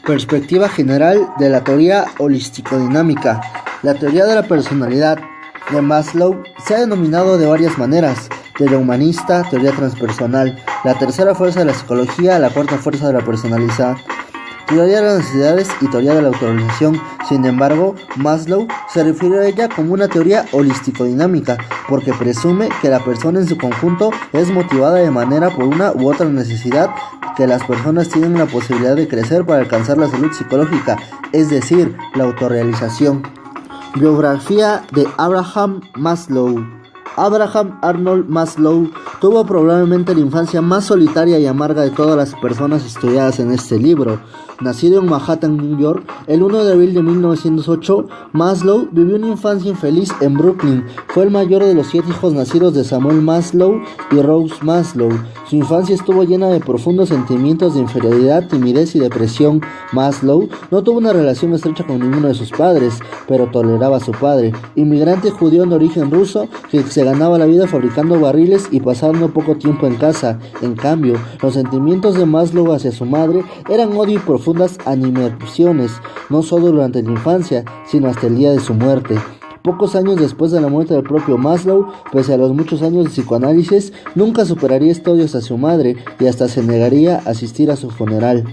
Perspectiva general de la teoría holístico-dinámica. La teoría de la personalidad de Maslow se ha denominado de varias maneras: teoría humanista, teoría transpersonal, la tercera fuerza de la psicología, la cuarta fuerza de la personalidad, teoría de las necesidades y teoría de la autorrealización. Sin embargo, Maslow se refirió a ella como una teoría holístico-dinámica porque presume que la persona en su conjunto es motivada de manera por una u otra necesidad, que las personas tienen la posibilidad de crecer para alcanzar la salud psicológica, es decir, la autorrealización. Biografía de Abraham Maslow. Abraham Arnold Maslow tuvo probablemente la infancia más solitaria y amarga de todas las personas estudiadas en este libro. Nacido en Manhattan, New York, el 1 de abril de 1908, Maslow vivió una infancia infeliz en Brooklyn. Fue el mayor de los 7 hijos nacidos de Samuel Maslow y Rose Maslow. Su infancia estuvo llena de profundos sentimientos de inferioridad, timidez y depresión. Maslow no tuvo una relación estrecha con ninguno de sus padres, pero toleraba a su padre, inmigrante judío de origen ruso que se ganaba la vida fabricando barriles y pasando poco tiempo en casa. En cambio, los sentimientos de Maslow hacia su madre eran odio y profundas animadversiones, no solo durante la infancia, sino hasta el día de su muerte. Pocos años después de la muerte del propio Maslow, pese a los muchos años de psicoanálisis, nunca superaría este odio hacia su madre y hasta se negaría a asistir a su funeral.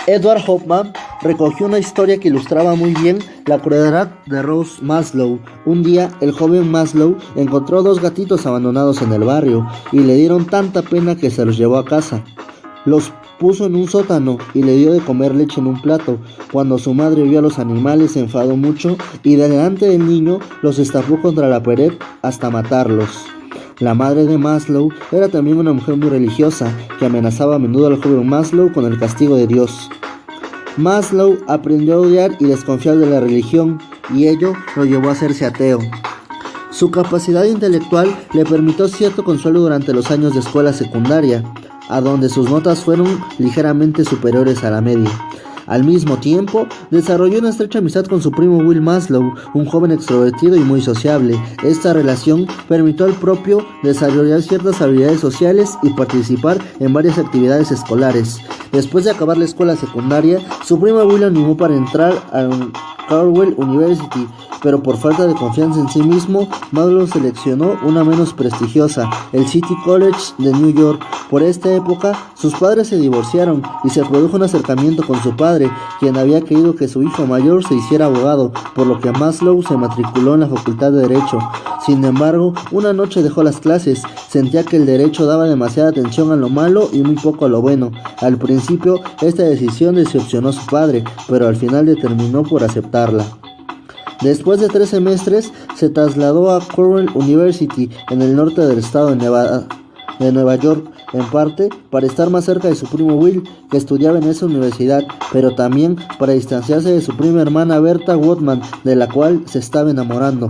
Edward Hoffman recogió una historia que ilustraba muy bien la crueldad de Rose Maslow. Un día, el joven Maslow encontró 2 gatitos abandonados en el barrio y le dieron tanta pena que se los llevó a casa. Los puso en un sótano y le dio de comer leche en un plato. Cuando su madre vio a los animales, se enfadó mucho y delante del niño los estafó contra la pared hasta matarlos. La madre de Maslow era también una mujer muy religiosa que amenazaba a menudo al joven Maslow con el castigo de Dios. Maslow aprendió a odiar y desconfiar de la religión, y ello lo llevó a hacerse ateo. Su capacidad intelectual le permitió cierto consuelo durante los años de escuela secundaria, a donde sus notas fueron ligeramente superiores a la media. Al mismo tiempo, desarrolló una estrecha amistad con su primo Will Maslow, un joven extrovertido y muy sociable. Esta relación permitió al propio desarrollar ciertas habilidades sociales y participar en varias actividades escolares. Después de acabar la escuela secundaria, su primo Will lo animó para entrar a Cornell University, pero por falta de confianza en sí mismo, Maslow seleccionó una menos prestigiosa, el City College de New York. Por esta época, sus padres se divorciaron y se produjo un acercamiento con su padre, quien había querido que su hijo mayor se hiciera abogado, por lo que Maslow se matriculó en la Facultad de Derecho. Sin embargo, una noche dejó las clases. Sentía que el derecho daba demasiada atención a lo malo y muy poco a lo bueno. Al principio, esta decisión decepcionó a su padre, pero al final determinó por aceptarla. Después de 3 semestres, se trasladó a Cornell University en el norte del estado de Nueva York, en parte para estar más cerca de su primo Will, que estudiaba en esa universidad, pero también para distanciarse de su prima hermana Bertha Woodman, de la cual se estaba enamorando.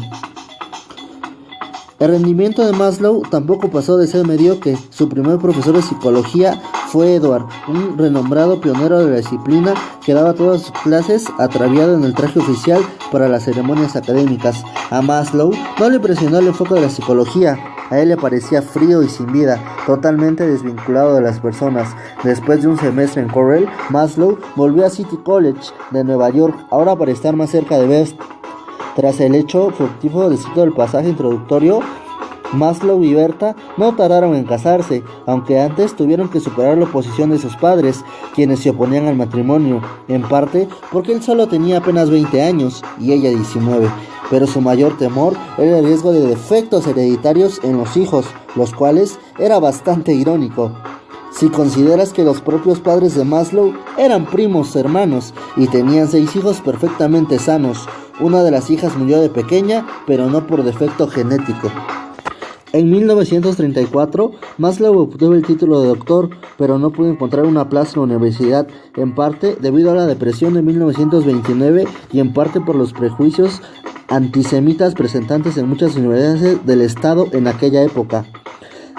El rendimiento de Maslow tampoco pasó de ser mediocre. Su primer profesor de psicología fue Edward, un renombrado pionero de la disciplina que daba todas sus clases ataviado en el traje oficial para las ceremonias académicas. A Maslow no le impresionó el enfoque de la psicología. A él le parecía frío y sin vida, totalmente desvinculado de las personas. Después de un semestre en Cornell, Maslow volvió a City College de Nueva York, ahora para estar más cerca de Best. Tras el hecho fructífero descrito del pasaje introductorio, Maslow y Bertha no tardaron en casarse, aunque antes tuvieron que superar la oposición de sus padres, quienes se oponían al matrimonio, en parte porque él solo tenía apenas 20 años y ella 19, pero su mayor temor era el riesgo de defectos hereditarios en los hijos, los cuales era bastante irónico si consideras que los propios padres de Maslow eran primos hermanos y tenían 6 hijos perfectamente sanos. Una de las hijas murió de pequeña, pero no por defecto genético. En 1934, Maslow obtuvo el título de doctor, pero no pudo encontrar una plaza en la universidad, en parte debido a la depresión de 1929 y en parte por los prejuicios antisemitas presentes en muchas universidades del estado en aquella época.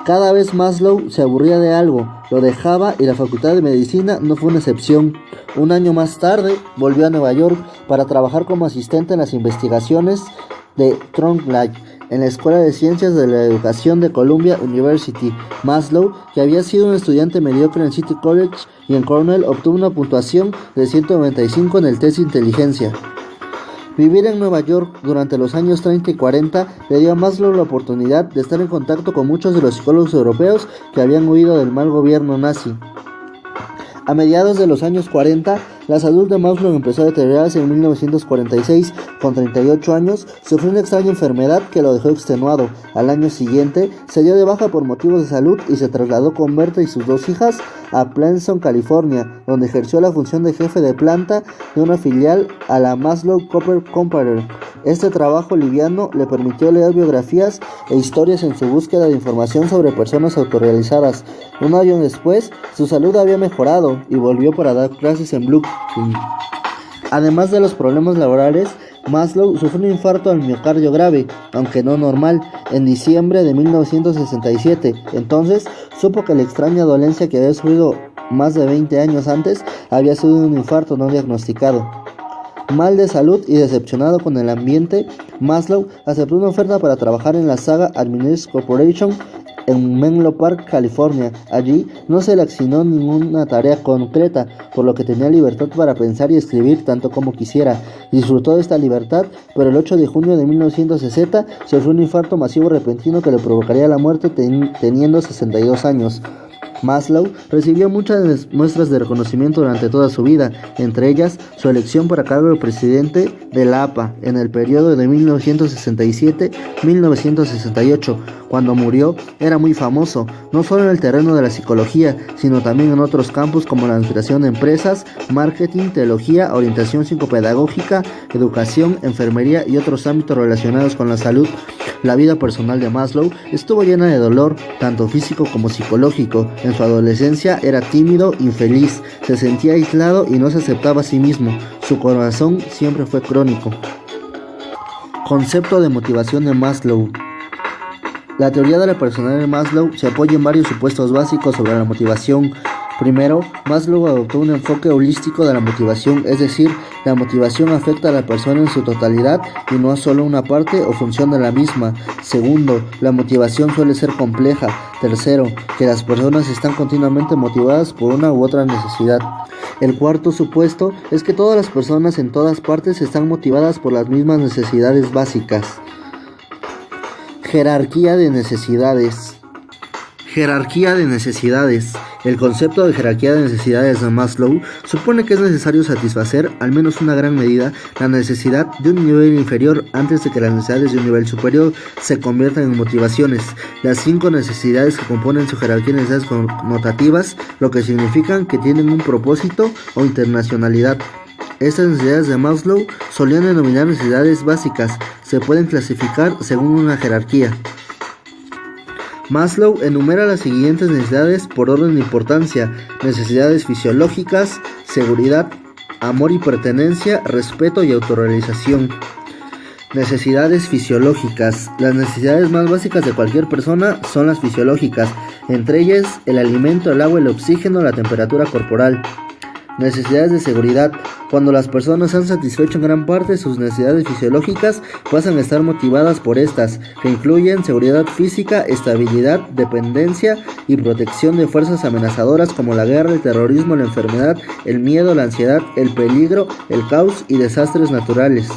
Cada vez Maslow se aburría de algo, lo dejaba y la Facultad de Medicina no fue una excepción. Un año más tarde volvió a Nueva York para trabajar como asistente en las investigaciones de Trondheim, en la Escuela de Ciencias de la Educación de Columbia University. Maslow, que había sido un estudiante mediocre en City College y en Cornell, obtuvo una puntuación de 195 en el test de inteligencia. Vivir en Nueva York durante los años 30 y 40 le dio a Maslow la oportunidad de estar en contacto con muchos de los psicólogos europeos que habían huido del mal gobierno nazi. A mediados de los años 40, la salud de Maslow empezó a deteriorarse. En 1946, con 38 años, sufrió una extraña enfermedad que lo dejó extenuado. Al año siguiente, se dio de baja por motivos de salud y se trasladó con Berta y sus 2 hijas a Pleasanton, California, donde ejerció la función de jefe de planta de una filial a la Maslow Cooper Company. Este trabajo liviano le permitió leer biografías e historias en su búsqueda de información sobre personas autorrealizadas. Un año después, su salud había mejorado y volvió para dar clases en Brooklyn. Además de los problemas laborales, Maslow sufrió un infarto al miocardio grave, aunque no normal, en diciembre de 1967. Entonces, supo que la extraña dolencia que había sufrido más de 20 años antes había sido un infarto no diagnosticado. Mal de salud y decepcionado con el ambiente, Maslow aceptó una oferta para trabajar en la Saga Administration Corporation en Menlo Park, California. Allí no se le asignó ninguna tarea concreta, por lo que tenía libertad para pensar y escribir tanto como quisiera. Disfrutó de esta libertad, pero el 8 de junio de 1960 sufrió un infarto masivo repentino que le provocaría la muerte teniendo 62 años. Maslow recibió muchas muestras de reconocimiento durante toda su vida, entre ellas su elección para cargo de presidente de la APA en el periodo de 1967-1968. Cuando murió, era muy famoso, no solo en el terreno de la psicología, sino también en otros campos como la administración de empresas, marketing, teología, orientación psicopedagógica, educación, enfermería y otros ámbitos relacionados con la salud. La vida personal de Maslow estuvo llena de dolor, tanto físico como psicológico. En su adolescencia era tímido, infeliz, se sentía aislado y no se aceptaba a sí mismo. Su corazón siempre fue crónico. Concepto de motivación de Maslow. La teoría de la personalidad de Maslow se apoya en varios supuestos básicos sobre la motivación. Primero, Maslow adoptó un enfoque holístico de la motivación, es decir, la motivación afecta a la persona en su totalidad y no a solo una parte o función de la misma. Segundo, la motivación suele ser compleja. Tercero, que las personas están continuamente motivadas por una u otra necesidad. El cuarto supuesto es que todas las personas en todas partes están motivadas por las mismas necesidades básicas. Jerarquía de necesidades. Jerarquía de necesidades. El concepto de jerarquía de necesidades de Maslow supone que es necesario satisfacer, al menos una gran medida, la necesidad de un nivel inferior antes de que las necesidades de un nivel superior se conviertan en motivaciones. Las 5 necesidades que componen su jerarquía de necesidades connotativas, lo que significan que tienen un propósito o internacionalidad. Estas necesidades de Maslow solían denominar necesidades básicas. Se pueden clasificar según una jerarquía. Maslow enumera las siguientes necesidades por orden de importancia: necesidades fisiológicas, seguridad, amor y pertenencia, respeto y autorrealización. Necesidades fisiológicas. Las necesidades más básicas de cualquier persona son las fisiológicas, entre ellas el alimento, el agua, el oxígeno, la temperatura corporal. Necesidades de seguridad. Cuando las personas han satisfecho en gran parte sus necesidades fisiológicas, pasan a estar motivadas por estas, que incluyen seguridad física, estabilidad, dependencia y protección de fuerzas amenazadoras como la guerra, el terrorismo, la enfermedad, el miedo, la ansiedad, el peligro, el caos y desastres naturales.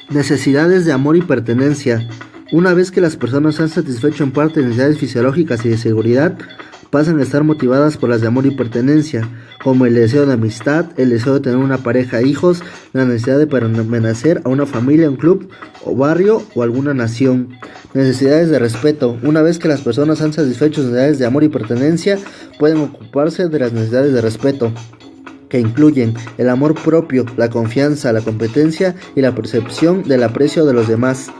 Necesidades de amor y pertenencia. Una vez que las personas han satisfecho en parte necesidades fisiológicas y de seguridad, pasan a estar motivadas por las de amor y pertenencia, como el deseo de amistad, el deseo de tener una pareja e hijos, la necesidad de pertenecer a una familia, un club o barrio o alguna nación. Necesidades de respeto. Una vez que las personas han satisfecho sus necesidades de amor y pertenencia, pueden ocuparse de las necesidades de respeto, que incluyen el amor propio, la confianza, la competencia y la percepción del aprecio de los demás.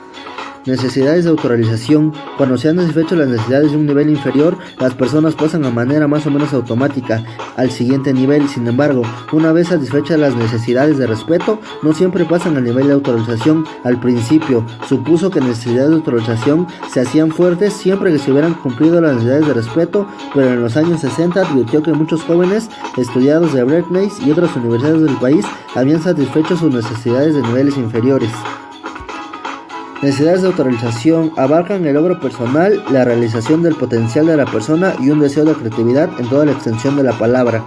Necesidades de autorrealización. Cuando se han satisfecho las necesidades de un nivel inferior, las personas pasan de manera más o menos automática al siguiente nivel. Sin embargo, una vez satisfechas las necesidades de respeto, no siempre pasan al nivel de autorrealización. Al principio, supuso que necesidades de autorrealización se hacían fuertes siempre que se hubieran cumplido las necesidades de respeto, pero en los años 60 advirtió que muchos jóvenes estudiados de Berkeley y otras universidades del país habían satisfecho sus necesidades de niveles inferiores. Necesidades de autorrealización abarcan el logro personal, la realización del potencial de la persona y un deseo de creatividad en toda la extensión de la palabra.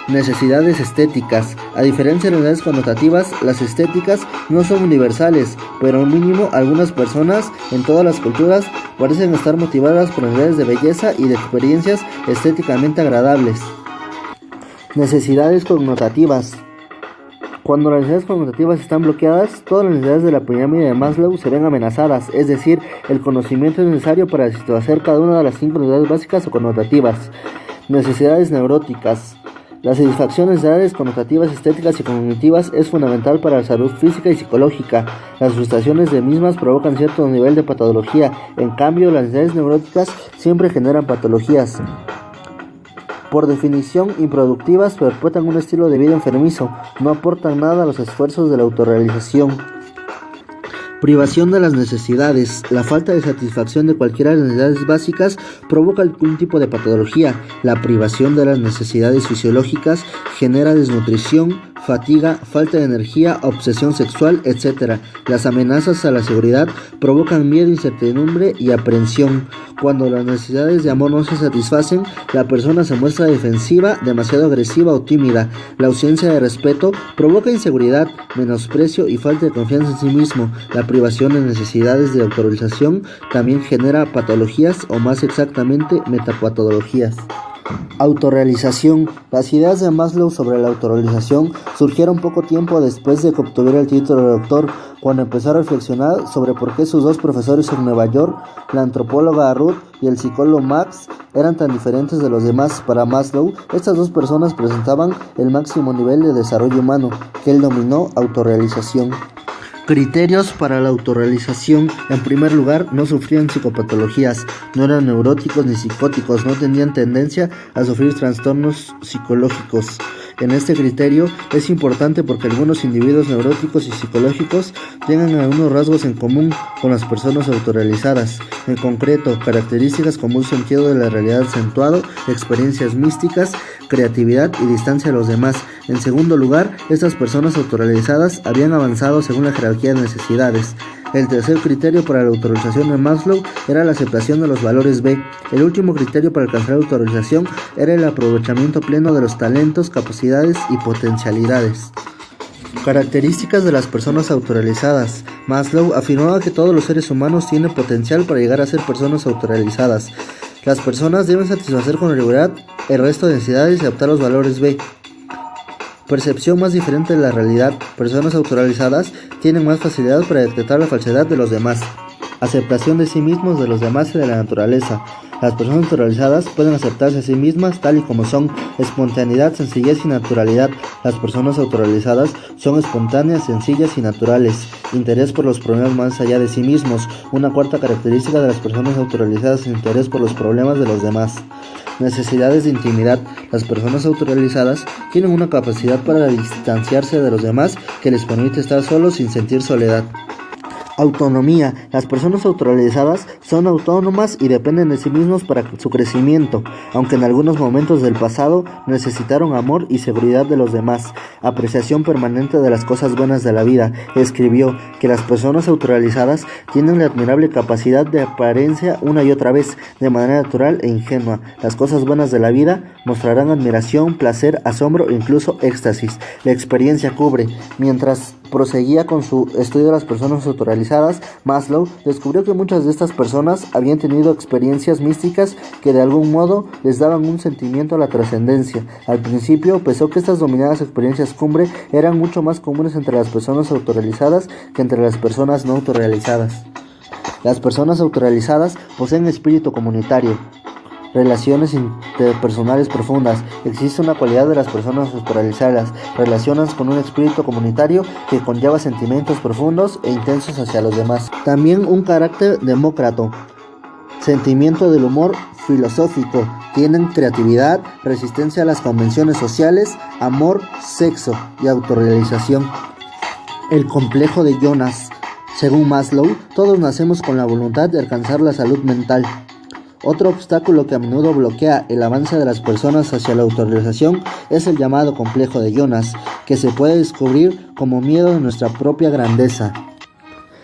Necesidades estéticas. A diferencia de necesidades connotativas, las estéticas no son universales, pero mínimo algunas personas en todas las culturas parecen estar motivadas por necesidades de belleza y de experiencias estéticamente agradables. Necesidades connotativas. Cuando las necesidades connotativas están bloqueadas, todas las necesidades de la pirámide de Maslow se ven amenazadas, es decir, el conocimiento es necesario para satisfacer cada una de las 5 necesidades básicas o connotativas. Necesidades neuróticas. La satisfacción de necesidades connotativas, estéticas y cognitivas es fundamental para la salud física y psicológica. Las frustraciones de mismas provocan cierto nivel de patología, en cambio las necesidades neuróticas siempre generan patologías. Por definición, improductivas, perpetúan un estilo de vida enfermizo, no aportan nada a los esfuerzos de la autorrealización. Privación de las necesidades. La falta de satisfacción de cualquiera de las necesidades básicas provoca algún tipo de patología. La privación de las necesidades fisiológicas genera desnutrición, fatiga, falta de energía, obsesión sexual, etc. Las amenazas a la seguridad provocan miedo, incertidumbre y aprensión. Cuando las necesidades de amor no se satisfacen, la persona se muestra defensiva, demasiado agresiva o tímida. La ausencia de respeto provoca inseguridad, menosprecio y falta de confianza en sí mismo. La privación de necesidades de autorrealización también genera patologías o más exactamente metapatologías. Autorrealización. Las ideas de Maslow sobre la autorrealización surgieron poco tiempo después de que obtuviera el título de doctor, cuando empezó a reflexionar sobre por qué sus dos profesores en Nueva York, la antropóloga Ruth y el psicólogo Max, eran tan diferentes de los demás. Para Maslow, estas dos personas presentaban el máximo nivel de desarrollo humano, que él denominó autorrealización. Criterios para la autorrealización. En primer lugar, no sufrían psicopatologías, no eran neuróticos ni psicóticos, no tenían tendencia a sufrir trastornos psicológicos. En este criterio es importante porque algunos individuos neuróticos y psicológicos tienen algunos rasgos en común con las personas autorrealizadas. En concreto, características como un sentido de la realidad acentuado, experiencias místicas, creatividad y distancia a los demás. En segundo lugar, estas personas autorrealizadas habían avanzado según la jerarquía de necesidades. El tercer criterio para la autorrealización de Maslow era la aceptación de los valores B. El último criterio para alcanzar la autorrealización era el aprovechamiento pleno de los talentos, capacidades y potencialidades. Características de las personas autorrealizadas. Maslow afirmaba que todos los seres humanos tienen potencial para llegar a ser personas autorrealizadas. Las personas deben satisfacer con regularidad el resto de necesidades y adaptar los valores B. Percepción más diferente de la realidad. Personas autorrealizadas tienen más facilidad para detectar la falsedad de los demás. Aceptación de sí mismos, de los demás y de la naturaleza. Las personas autorrealizadas pueden aceptarse a sí mismas tal y como son. Espontaneidad, sencillez y naturalidad. Las personas autorrealizadas son espontáneas, sencillas y naturales. Interés por los problemas más allá de sí mismos. Una cuarta característica de las personas autorrealizadas es interés por los problemas de los demás. Necesidades de intimidad. Las personas autorrealizadas tienen una capacidad para distanciarse de los demás que les permite estar solos sin sentir soledad. Autonomía. Las personas autorrealizadas son autónomas y dependen de sí mismos para su crecimiento, aunque en algunos momentos del pasado necesitaron amor y seguridad de los demás. Apreciación permanente de las cosas buenas de la vida. Escribió que las personas autorrealizadas tienen la admirable capacidad de apariencia una y otra vez, de manera natural e ingenua. Las cosas buenas de la vida mostrarán admiración, placer, asombro e incluso éxtasis. La experiencia cubre. Mientras proseguía con su estudio de las personas autorrealizadas, Maslow descubrió que muchas de estas personas habían tenido experiencias místicas que de algún modo les daban un sentimiento a la trascendencia. Al principio pensó que estas dominadas experiencias cumbre eran mucho más comunes entre las personas autorrealizadas que entre las personas no autorrealizadas. Las personas autorrealizadas poseen espíritu comunitario, relaciones interpersonales profundas. Existe una cualidad de las personas autorrealizadas, relacionan con un espíritu comunitario que conlleva sentimientos profundos e intensos hacia los demás. También un carácter demócrata, sentimiento del humor filosófico, tienen creatividad, resistencia a las convenciones sociales, amor, sexo y autorrealización. El complejo de Jonas. Según Maslow, todos nacemos con la voluntad de alcanzar la salud mental. Otro obstáculo que a menudo bloquea el avance de las personas hacia la autorrealización es el llamado complejo de Jonas, que se puede descubrir como miedo de nuestra propia grandeza.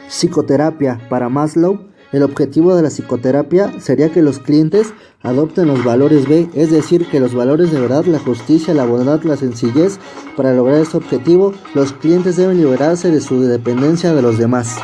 Psicoterapia. Para Maslow, el objetivo de la psicoterapia sería que los clientes adopten los valores B, es decir, que los valores de verdad, la justicia, la bondad, la sencillez. Para lograr este objetivo, los clientes deben liberarse de su dependencia de los demás.